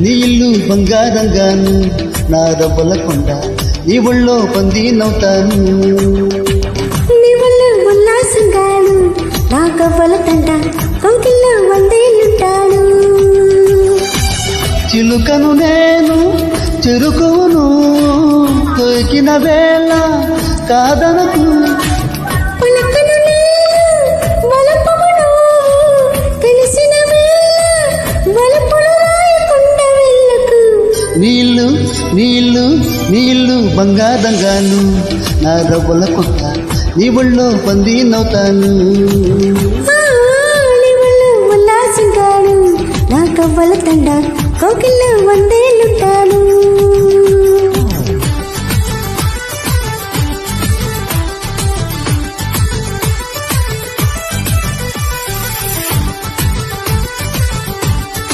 నీ ఇల్లు బంగారంగాను నా రవ్వల కొండ నీ ఒళ్ళో పందినవుతాను నీ వల్ల ఉల్లాసంగాను నా కవ్వల తండ కొంకిల్లో వందేలుంటాను చిలుకను నేను చెరుకును తొక్కిన వేళ కాదనకు పలకను నేను వలపమును తెలిసిన వేళ వలపులు రాయకుండా వెళ్ళకు నీళ్ళు నీళ్ళు నీళ్ళు బంగారంగాను నా రవ్వల కొండ నీ ఒళ్ళో పందినవుతాను నీ వల్ల ఉల్లాసంగాను నా కవ్వల తండ కోకిల్లో వందే